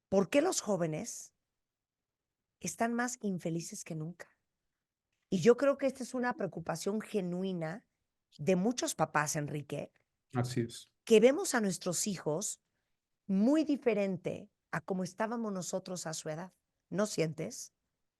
¿Por qué los jóvenes están más infelices que nunca? Y yo creo que esta es una preocupación genuina de muchos papás, Enrique, Así es. que vemos a nuestros hijos muy diferente a como estábamos nosotros a su edad. ¿No sientes?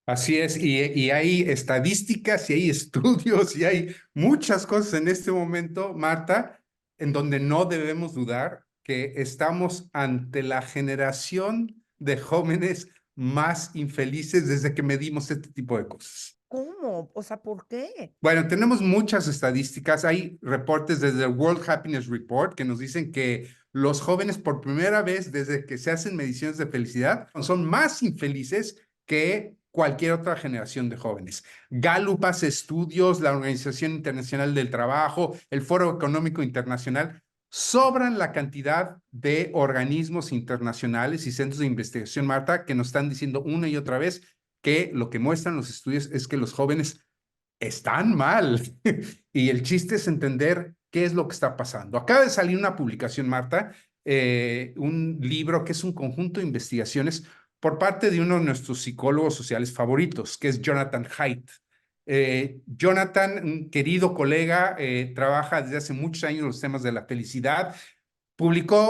Así es, y hay estadísticas y hay estudios y hay muchas cosas en este momento, Marta, en donde no debemos dudar que estamos ante la generación de jóvenes más infelices desde que medimos este tipo de cosas. ¿Cómo? O sea, ¿por qué? Bueno, tenemos muchas estadísticas. Hay reportes desde el World Happiness Report que nos dicen que los jóvenes por primera vez desde que se hacen mediciones de felicidad son más infelices que cualquier otra generación de jóvenes. Gallup hace estudios, la Organización Internacional del Trabajo, el Foro Económico Internacional, sobran la cantidad de organismos internacionales y centros de investigación, Marta, que nos están diciendo una y otra vez que lo que muestran los estudios es que los jóvenes están mal. Y el chiste es entender qué es lo que está pasando. Acaba de salir una publicación, Marta, un libro que es un conjunto de investigaciones por parte de uno de nuestros psicólogos sociales favoritos, que es Jonathan Haidt. Jonathan, un querido colega, trabaja desde hace muchos años en los temas de la felicidad.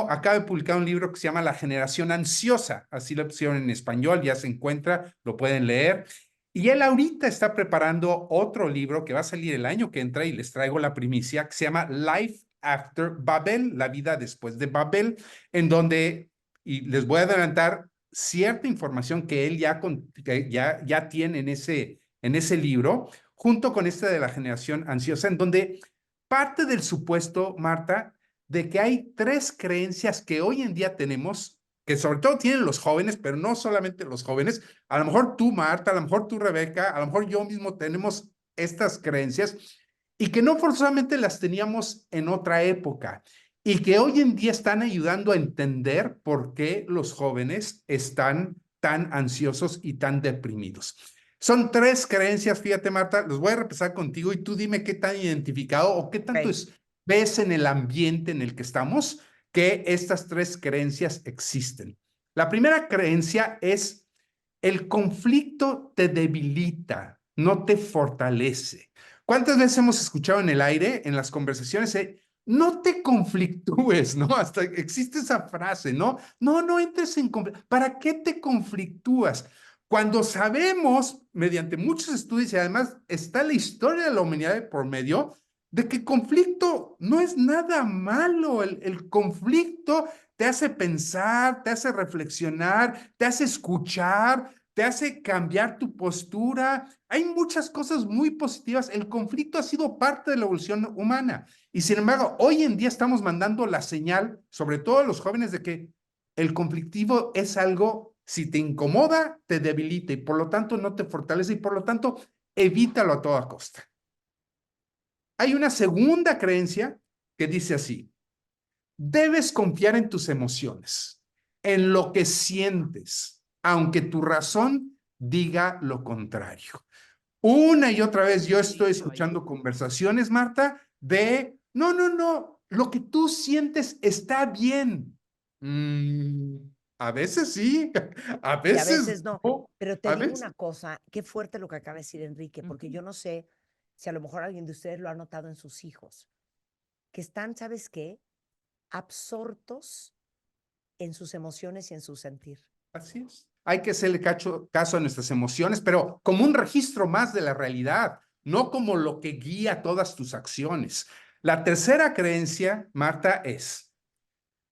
Acaba de publicar un libro que se llama La Generación Ansiosa, así lo pusieron en español, ya se encuentra, lo pueden leer. Y él ahorita está preparando otro libro que va a salir el año que entra y les traigo la primicia, que se llama Life After Babel, la vida después de Babel, en donde, y les voy a adelantar cierta información que él ya tiene en ese libro, junto con esta de la generación ansiosa, en donde parte del supuesto, Marta, de que hay tres creencias que hoy en día tenemos, que sobre todo tienen los jóvenes, pero no solamente los jóvenes. A lo mejor tú, Marta, a lo mejor tú, Rebeca, a lo mejor yo mismo tenemos estas creencias y que no forzosamente las teníamos en otra época y que hoy en día están ayudando a entender por qué los jóvenes están tan ansiosos y tan deprimidos. Son tres creencias, fíjate, Marta, los voy a repasar contigo y tú dime qué tan identificado o qué tanto Ok. ves en el ambiente en el que estamos que estas tres creencias existen. La primera creencia es el conflicto te debilita, no te fortalece. ¿Cuántas veces hemos escuchado en el aire, en las conversaciones, no te conflictúes, ¿no? Hasta existe esa frase, ¿no? No entres en conflicto. ¿Para qué te conflictúas? Cuando sabemos, mediante muchos estudios y además está la historia de la humanidad por medio, de que conflicto no es nada malo. El conflicto te hace pensar, te hace reflexionar, te hace escuchar, te hace cambiar tu postura. Hay muchas cosas muy positivas. El conflicto ha sido parte de la evolución humana. Y sin embargo, hoy en día estamos mandando la señal, sobre todo a los jóvenes, de que el conflictivo es algo, si te incomoda, te debilita y por lo tanto no te fortalece y por lo tanto evítalo a toda costa. Hay una segunda creencia que dice así: debes confiar en tus emociones, en lo que sientes, aunque tu razón diga lo contrario. Una y otra vez yo estoy escuchando conversaciones, Marta, de no, lo que tú sientes está bien. Mm, a veces sí, a Y a veces veces no. no, Pero te a digo veces. una cosa, qué fuerte lo que acaba de decir Enrique, porque yo no sé si a lo mejor alguien de ustedes lo ha notado en sus hijos, que están, ¿sabes qué? Absortos en sus emociones y en su sentir. Así es. Hay que hacerle caso a nuestras emociones, pero como un registro más de la realidad, no como lo que guía todas tus acciones. La tercera creencia, Marta, es: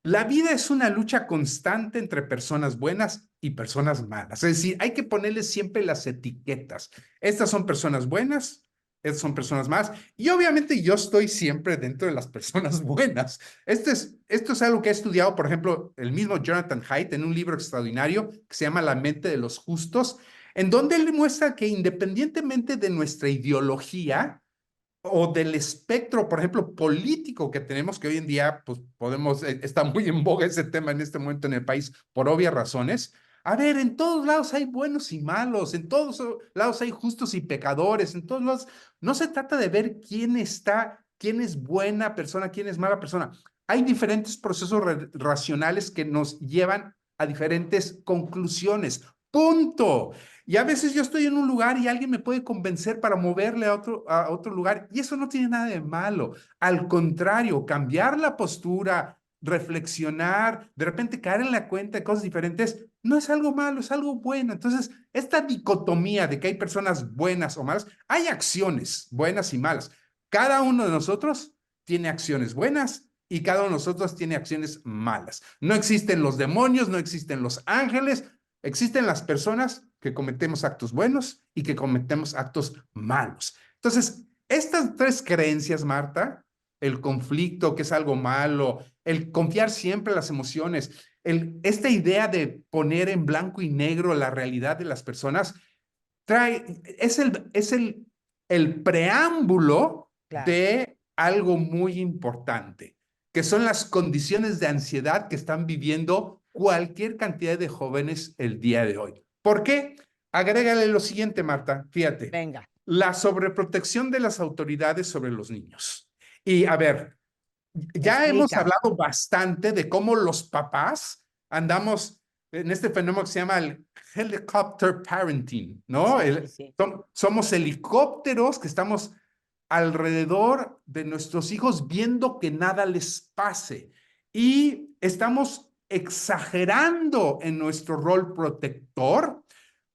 la vida es una lucha constante entre personas buenas y personas malas. Es decir, hay que ponerles siempre las etiquetas. Estas son personas buenas, estas son personas malas. Y obviamente yo estoy siempre dentro de las personas buenas. Esto es algo que ha estudiado, por ejemplo, el mismo Jonathan Haidt en un libro extraordinario que se llama La mente de los justos, en donde él muestra que independientemente de nuestra ideología, o del espectro, por ejemplo, político que tenemos, que hoy en día, pues podemos, está muy en boga ese tema en este momento en el país por obvias razones. A ver, en todos lados hay buenos y malos, en todos lados hay justos y pecadores, en todos lados. No se trata de ver quién es buena persona, quién es mala persona. Hay diferentes procesos racionales que nos llevan a diferentes conclusiones. Punto. Y a veces yo estoy en un lugar y alguien me puede convencer para moverle a otro lugar y eso no tiene nada de malo. Al contrario, cambiar la postura, reflexionar, de repente caer en la cuenta de cosas diferentes, no es algo malo, es algo bueno. Entonces, esta dicotomía de que hay personas buenas o malas, hay acciones buenas y malas. Cada uno de nosotros tiene acciones buenas y cada uno de nosotros tiene acciones malas. No existen los demonios, no existen los ángeles, existen las personas que cometemos actos buenos y que cometemos actos malos. Entonces, estas tres creencias, Marta, el conflicto, que es algo malo, el confiar siempre en las emociones, esta idea de poner en blanco y negro la realidad de las personas, es el preámbulo Claro. de algo muy importante, que son las condiciones de ansiedad que están viviendo cualquier cantidad de jóvenes el día de hoy. ¿Por qué? Agrégale lo siguiente, Marta, fíjate, Venga. la sobreprotección de las autoridades sobre los niños. Y a ver, ya hemos Explica. hablado bastante de cómo los papás andamos en este fenómeno que se llama el helicopter parenting, ¿no? Sí, sí, sí. Somos helicópteros que estamos alrededor de nuestros hijos viendo que nada les pase y estamos exagerando en nuestro rol protector,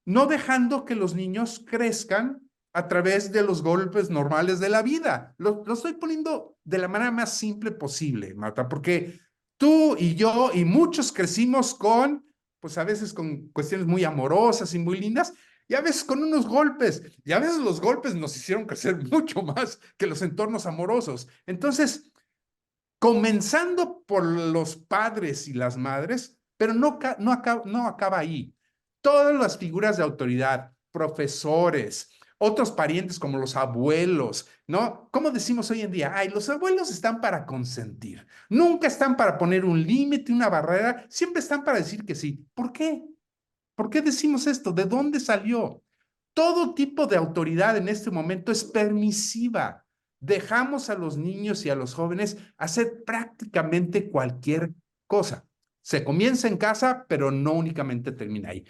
no dejando que los niños crezcan a través de los golpes normales de la vida. Lo estoy poniendo de la manera más simple posible, Marta, porque tú y yo y muchos crecimos con, pues a veces con cuestiones muy amorosas y muy lindas, y a veces con unos golpes, y a veces los golpes nos hicieron crecer mucho más que los entornos amorosos. Entonces, comenzando por los padres y las madres, pero no acaba ahí. Todas las figuras de autoridad, profesores, otros parientes como los abuelos, ¿no? ¿Cómo decimos hoy en día? Ay, los abuelos están para consentir, nunca están para poner un límite, una barrera, siempre están para decir que sí. ¿Por qué? ¿Por qué decimos esto? ¿De dónde salió? Todo tipo de autoridad en este momento es permisiva. Dejamos a los niños y a los jóvenes hacer prácticamente cualquier cosa. Se comienza en casa, pero no únicamente termina ahí.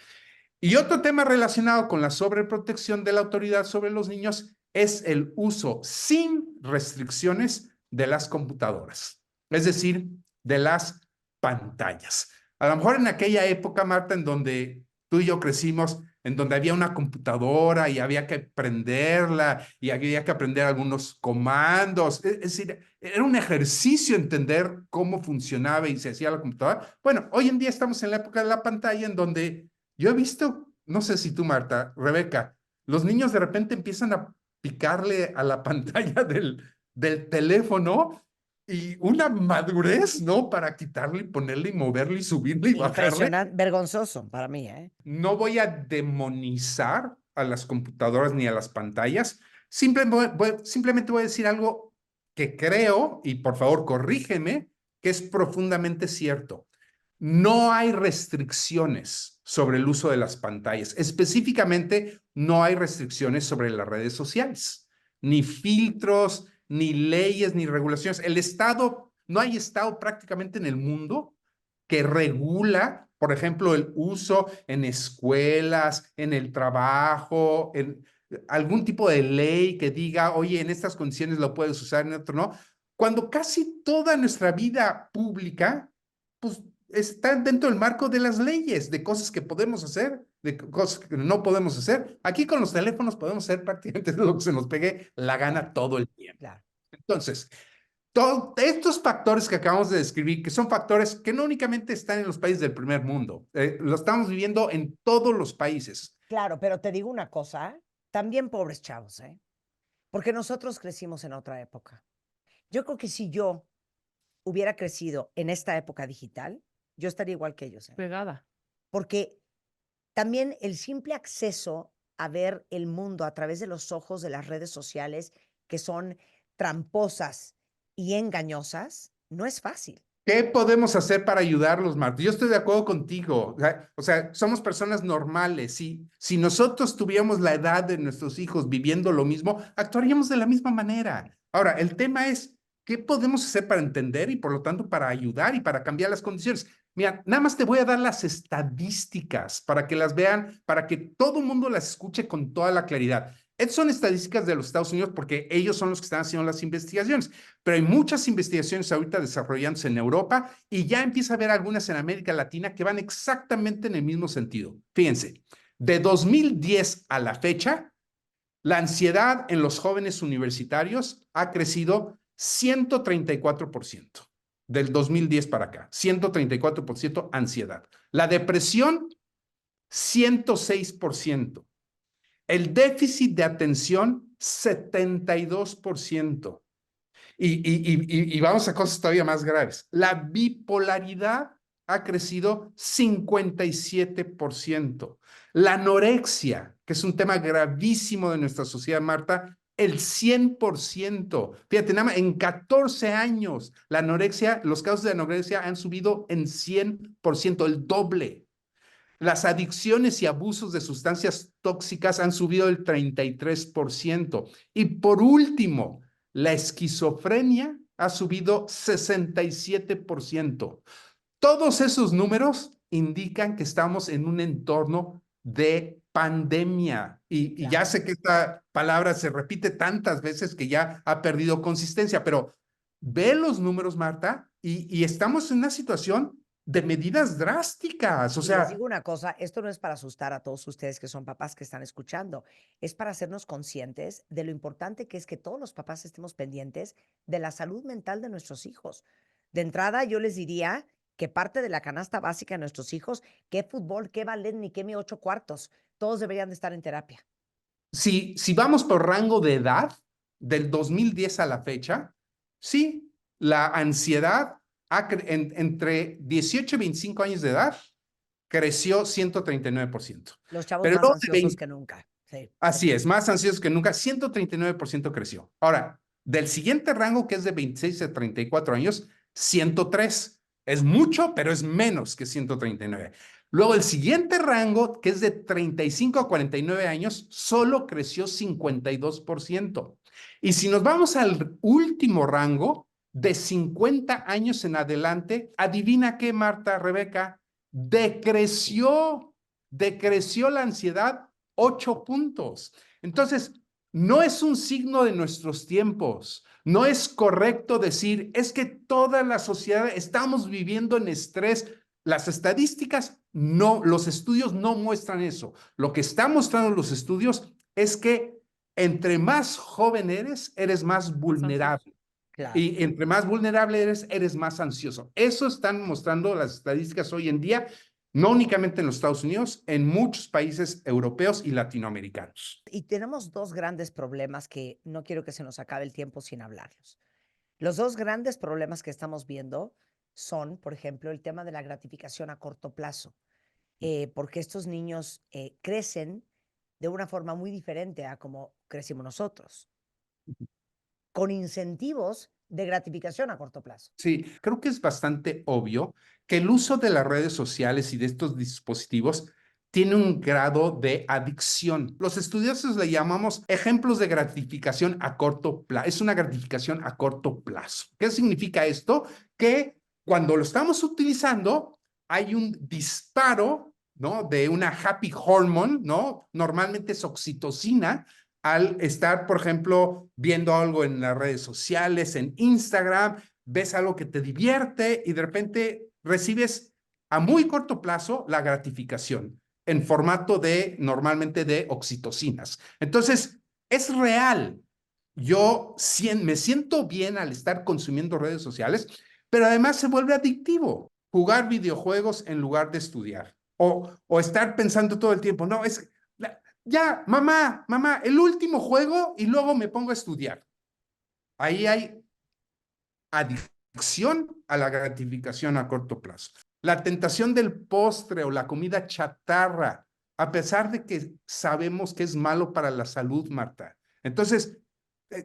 Y otro tema relacionado con la sobreprotección de la autoridad sobre los niños es el uso sin restricciones de las computadoras, es decir, de las pantallas. A lo mejor en aquella época, Marta, en donde tú y yo crecimos, en donde había una computadora y había que prenderla y había que aprender algunos comandos. Es decir, era un ejercicio entender cómo funcionaba y se hacía la computadora. Bueno, hoy en día estamos en la época de la pantalla en donde yo he visto, no sé si tú, Marta, Rebeca, los niños de repente empiezan a picarle a la pantalla del teléfono y una madurez, ¿no? Para quitarle y ponerle y moverle y subirle y bajarle. Impresionante, vergonzoso para mí, ¿eh? No voy a demonizar a las computadoras ni a las pantallas. Simplemente voy a decir algo que creo, y por favor corrígeme, que es profundamente cierto. No hay restricciones sobre el uso de las pantallas. Específicamente, no hay restricciones sobre las redes sociales, ni filtros, ni leyes, ni regulaciones. No hay estado prácticamente en el mundo que regula, por ejemplo, el uso en escuelas, en el trabajo, en algún tipo de ley que diga, oye, en estas condiciones lo puedes usar, en otro no. Cuando casi toda nuestra vida pública, pues está dentro del marco de las leyes, de cosas que podemos hacer, de cosas que no podemos hacer. Aquí con los teléfonos podemos hacer prácticamente lo que se nos pegue la Claro, gana todo el tiempo. claro. Entonces, todos estos factores que acabamos de describir, que son factores que no únicamente están en los países del primer mundo, lo estamos viviendo en todos los países. Claro, pero te digo una cosa, también pobres chavos, ¿eh? Porque nosotros crecimos en otra época. Yo creo que si yo hubiera crecido en esta época digital, yo estaría igual que ellos, ¿eh? Pegada. Porque también el simple acceso a ver el mundo a través de los ojos de las redes sociales, que son tramposas y engañosas, no es fácil. ¿Qué podemos hacer para ayudarlos, Marta? Yo estoy de acuerdo contigo. O sea, somos personas normales. Si nosotros tuviéramos la edad de nuestros hijos viviendo lo mismo, actuaríamos de la misma manera. Ahora, el tema es, ¿qué podemos hacer para entender y por lo tanto para ayudar y para cambiar las condiciones? Mira, nada más te voy a dar las estadísticas para que las vean, para que todo el mundo las escuche con toda la claridad. Estas son estadísticas de los Estados Unidos porque ellos son los que están haciendo las investigaciones, pero hay muchas investigaciones ahorita desarrollándose en Europa y ya empieza a haber algunas en América Latina que van exactamente en el mismo sentido. Fíjense, de 2010 a la fecha, la ansiedad en los jóvenes universitarios ha crecido 134%. Del 2010 para acá, 134% ansiedad. La depresión, 106%. El déficit de atención, 72%. Y vamos a cosas todavía más graves. La bipolaridad ha crecido 57%. La anorexia, que es un tema gravísimo de nuestra sociedad, Marta, el 100%. Fíjate, nada más en 14 años, la anorexia, los casos de anorexia han subido en 100%, el doble. Las adicciones y abusos de sustancias tóxicas han subido el 33%. Y por último, la esquizofrenia ha subido 67%. Todos esos números indican que estamos en un entorno de pandemia. Y ya sé que esta palabra se repite tantas veces que ya ha perdido consistencia, pero ve los números, Marta, y estamos en una situación de medidas drásticas. O Y les sea, digo una cosa, esto no es para asustar a todos ustedes que son papás que están escuchando, es para hacernos conscientes de lo importante que es que todos los papás estemos pendientes de la salud mental de nuestros hijos. De entrada, yo les diría que parte de la canasta básica de nuestros hijos, qué fútbol, qué ballet, ni qué mi 8 cuartos, todos deberían de estar en terapia. si vamos por rango de edad, del 2010 a la fecha, sí, la ansiedad entre 18 y 25 años de edad creció 139%. Los chavos Pero más luego de ansiosos 20, que nunca. Sí. así es, más ansiosos que nunca, 139% creció. Ahora, del siguiente rango, que es de 26 a 34 años, 103. Es mucho, pero es menos que 139. Luego, el siguiente rango, que es de 35 a 49 años, solo creció 52%. Y si nos vamos al último rango, de 50 años en adelante, adivina qué, Marta, Rebeca, decreció la ansiedad 8 puntos. Entonces, no es un signo de nuestros tiempos. No es correcto decir, es que toda la sociedad estamos viviendo en estrés. Las estadísticas no, los estudios no muestran eso. Lo que están mostrando los estudios es que entre más joven eres más vulnerable. Claro. Y entre más vulnerable eres más ansioso. Eso están mostrando las estadísticas hoy en día, no únicamente en los Estados Unidos, en muchos países europeos y latinoamericanos. Y tenemos dos grandes problemas que no quiero que se nos acabe el tiempo sin hablarlos. Los dos grandes problemas que estamos viendo son, por ejemplo, el tema de la gratificación a corto plazo, porque estos niños crecen de una forma muy diferente a como crecimos nosotros, con incentivos de gratificación a corto plazo. Sí, creo que es bastante obvio que el uso de las redes sociales y de estos dispositivos tiene un grado de adicción. Los estudiosos le llamamos ejemplos de gratificación a corto plazo. Es una gratificación a corto plazo. ¿Qué significa esto? Que cuando lo estamos utilizando, hay un disparo, ¿no? De una happy hormone, ¿no? Normalmente es oxitocina, al estar, por ejemplo, viendo algo en las redes sociales, en Instagram, ves algo que te divierte y de repente recibes a muy corto plazo la gratificación en formato de, normalmente de oxitocinas. Entonces, es real. Yo me siento bien al estar consumiendo redes sociales, pero además se vuelve adictivo. Jugar videojuegos en lugar de estudiar o estar pensando todo el tiempo, no, ya, mamá, el último juego y luego me pongo a estudiar. Ahí hay adicción a la gratificación a corto plazo. La tentación del postre o la comida chatarra, a pesar de que sabemos que es malo para la salud, Marta. Entonces,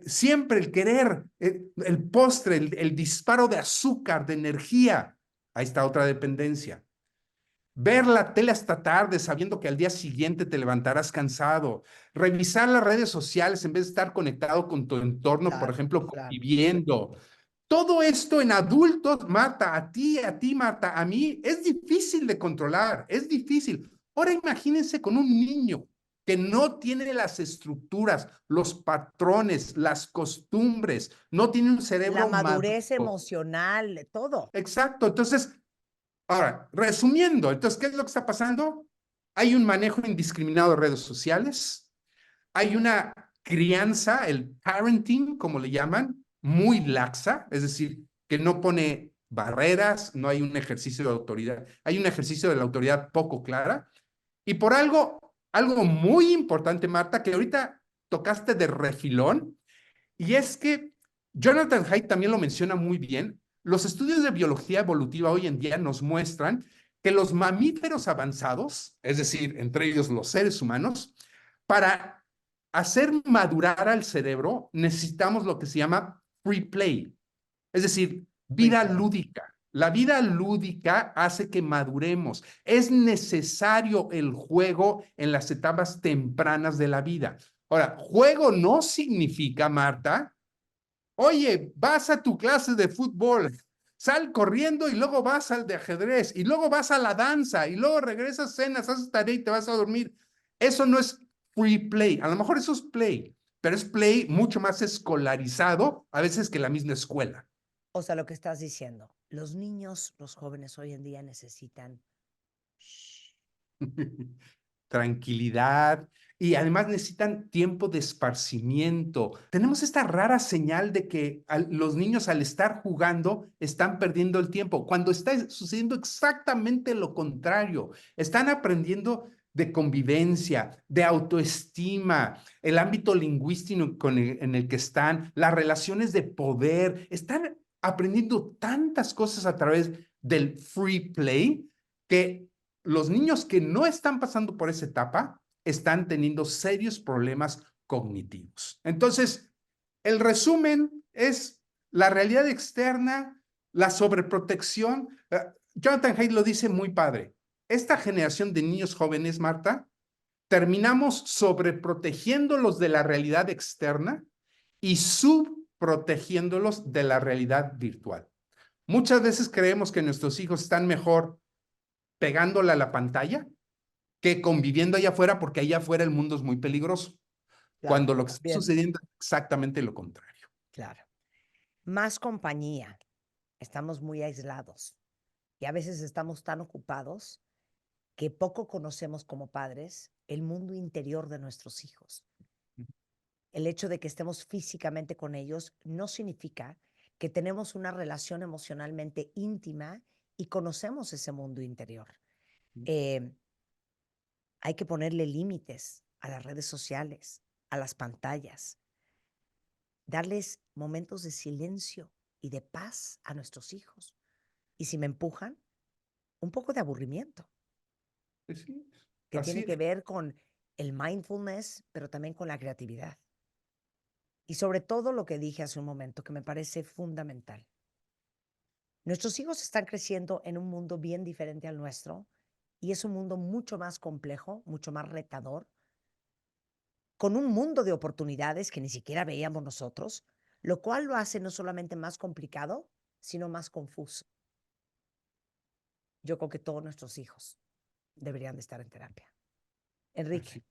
siempre el querer, el postre, el disparo de azúcar, de energía, ahí está otra dependencia. Ver la tele hasta tarde sabiendo que al día siguiente te levantarás cansado. Revisar las redes sociales en vez de estar conectado con tu entorno, por Claro, ejemplo, claro. conviviendo. Todo esto en adultos, Marta, a ti, Marta, a mí, es difícil de controlar, es difícil. Ahora imagínense con un niño que no tiene las estructuras, los patrones, las costumbres, no tiene un La cerebro madurez maduro. emocional, todo. Exacto. Entonces, ahora, resumiendo, entonces, ¿qué es lo que está pasando? Hay un manejo indiscriminado de redes sociales, hay una crianza, el parenting, como le llaman, muy laxa, es decir, que no pone barreras, no hay un ejercicio de autoridad, hay un ejercicio de la autoridad poco clara. Y por algo muy importante, Marta, que ahorita tocaste de refilón, y es que Jonathan Haidt también lo menciona muy bien. Los estudios de biología evolutiva hoy en día nos muestran que los mamíferos avanzados, es decir, entre ellos los seres humanos, para hacer madurar al cerebro necesitamos lo que se llama free play, es decir, vida Replay. lúdica. La vida lúdica hace que maduremos. Es necesario el juego en las etapas tempranas de la vida. Ahora, juego no significa, Marta, oye, vas a tu clase de fútbol, sal corriendo y luego vas al de ajedrez y luego vas a la danza y luego regresas, cenas, haces tarea y te vas a dormir. Eso no es free play. A lo mejor eso es play, pero es play mucho más escolarizado a veces que la misma escuela. O sea, lo que estás diciendo, los niños, los jóvenes hoy en día necesitan shh, Tranquilidad y además necesitan tiempo de esparcimiento. Tenemos esta rara señal de que los niños al estar jugando están perdiendo el tiempo, cuando está sucediendo exactamente lo contrario. Están aprendiendo de convivencia, de autoestima, el ámbito lingüístico en el que están, las relaciones de poder. Están aprendiendo tantas cosas a través del free play que los niños que no están pasando por esa etapa están teniendo serios problemas cognitivos. Entonces, el resumen es la realidad externa, la sobreprotección. Jonathan Haidt lo dice muy padre. Esta generación de niños jóvenes, Marta, terminamos sobreprotegiéndolos de la realidad externa y subprotegiéndolos de la realidad virtual. Muchas veces creemos que nuestros hijos están mejor pegándole a la pantalla que conviviendo allá afuera, porque allá afuera el mundo es muy peligroso, claro, cuando lo que está bien, sucediendo es exactamente lo contrario. claro. Más compañía. Estamos muy aislados y a veces estamos tan ocupados que poco conocemos como padres el mundo interior de nuestros hijos. El hecho de que estemos físicamente con ellos no significa que tenemos una relación emocionalmente íntima y conocemos ese mundo interior. Eh, Hay que ponerle límites a las redes sociales, a las pantallas, darles momentos de silencio y de paz a nuestros hijos. Y si me empujan, un poco de aburrimiento, Sí, que tiene así que es. ver con el mindfulness, pero también con la creatividad. Y sobre todo lo que dije hace un momento, que me parece fundamental. Nuestros hijos están creciendo en un mundo bien diferente al nuestro y es un mundo mucho más complejo, mucho más retador, con un mundo de oportunidades que ni siquiera veíamos nosotros, lo cual lo hace no solamente más complicado, sino más confuso. Yo creo que todos nuestros hijos deberían de estar en terapia. Enrique, Así.